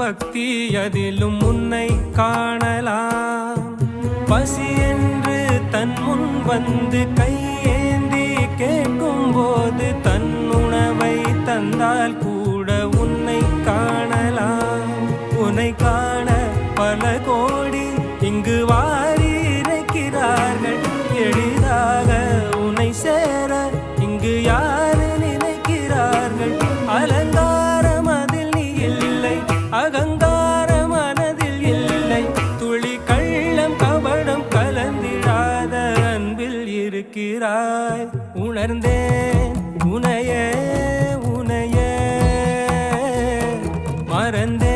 பக்தி அதிலும் உன்னை காணலாம். பசி என்று தன் முன் வந்து கையேந்தி கேட்கும் போது தன் உணவை தந்தால் கூட உன்னை காணலாம். உன்னை காண பல கோடி இங்கு வாரி இறைக்கிறார்கள். எளிதாக உன்னை சேர இங்கு யாரு நினைக்கிறார்கள். அலங்காரம் அதில் நீ இல்லை, அகங்கார மனதில் இல்லை. துளி கள்ளம் கபடம் கலந்திடாத அன்பில் இருக்கிறாய். உணர்ந்தே